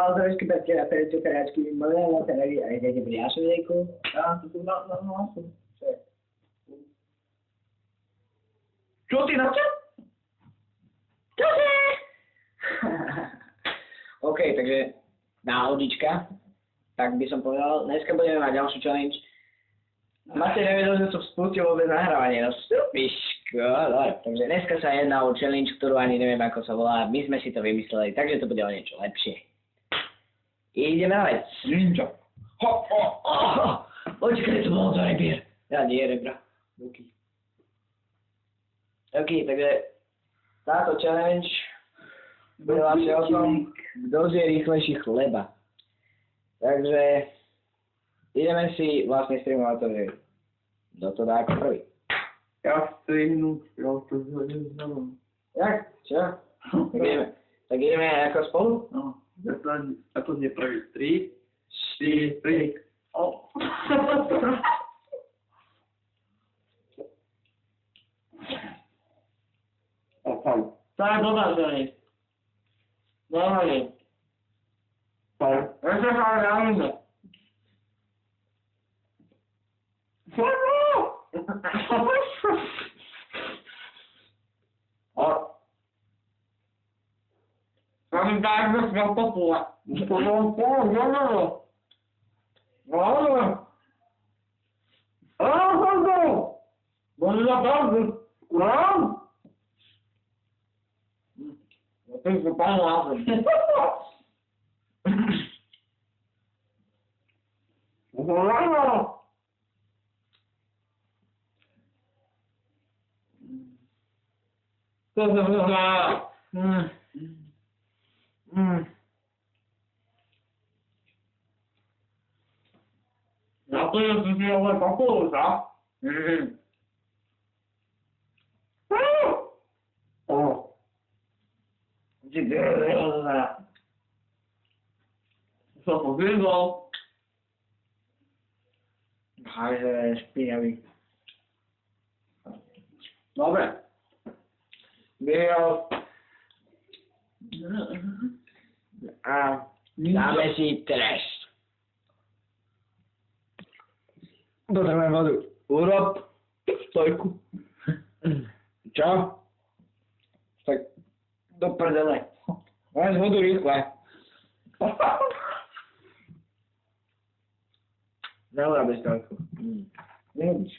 mal trošku pečera pre cukráčky, moja loterii, aj viete priašu nejku? Ja, to tu na hlasu. Čo ty na čo? Čože? OK, takže náhodička. Tak by som povedal, dneska budeme mať ďalšiu challenge. Matej nevedel, že som spustil vôbec nahrávanie, no stupiško, dobre. Takže dneska sa jedná o challenge, ktorú ani neviem, ako sa volá, my sme si to vymysleli, takže to bude o niečo lepšie. Ideme na vec. Ninja. Počkaj, to bolo to rebier. Ja nie, rebra. Ruky. OK, takže táto challenge bude vlastne o tom, kto zje rýchlejší chleba. Takže ideme si vlastne streamovať to, že kto to dá ako prvý. Ja streamnú, ja to zhodím znovu. Jak? Čo? Tak ideme ako spolu? No, ako znie prvý? 3, 4, 3. O. To je dobrá zeleň. Normálne. Ešte sa ale dáme. Mám tak, že som popula. To mám povedal. Môžu za pravdu. To je to pán lázem. Naplnil som si ale popolu, čo? Som pobiežal. Hajže, špinavý. Dobre. Vyhral. A dáme si trest. Potrebujem vodu. Urob stojku. Čo? Tak do prdele. Máš vodu rýchle. Neurobíš stojku. Nevidíš.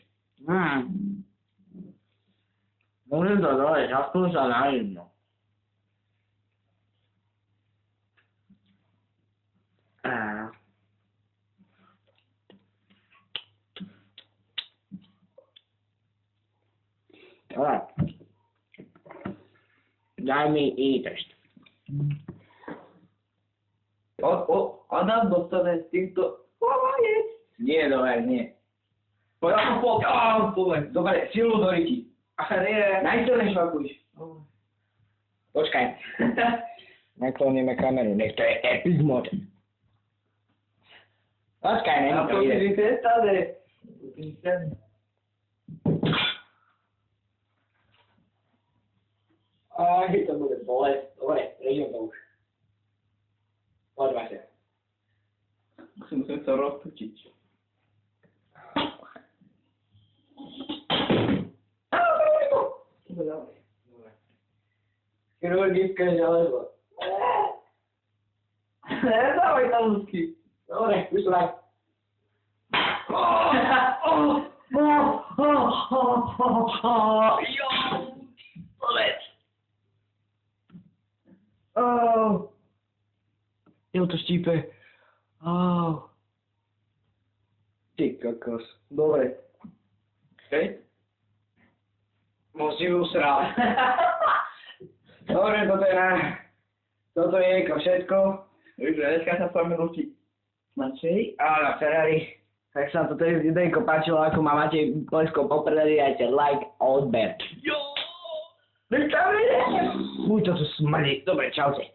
Môžem to dole, aspoň sa najem, no. Dobre. Daj mi iný test. Adam dostane s týmto... Nie, dobre, nie. Poď ako poviem. Dobre, silu do ryti. Najsilnejšie akúš. Počkaj. Nakloníme kameru, nech to je epic mod. Počkaj, nech to ide. Aj, to bude bolesť. Dobre, prežím to už. Poďme sa. Musím sa roztočiť. Dobre. Chirurgické železo. Nedávaj tam ľudský. Dobre, vyšľaj. Povedz. Jo, to štípe. Ty kokos. Dobre. Hej? Musím usrať. Dobre, toto je ako všetko. Takže dneska sa s vami ľudí. Matej a na Ferrari. Tak sa vám toto videjko páčilo, ako má Matej Tleskol popredali, dajte like a odber. Jo! Fuj, to tu smrdí. Dobre, čaute.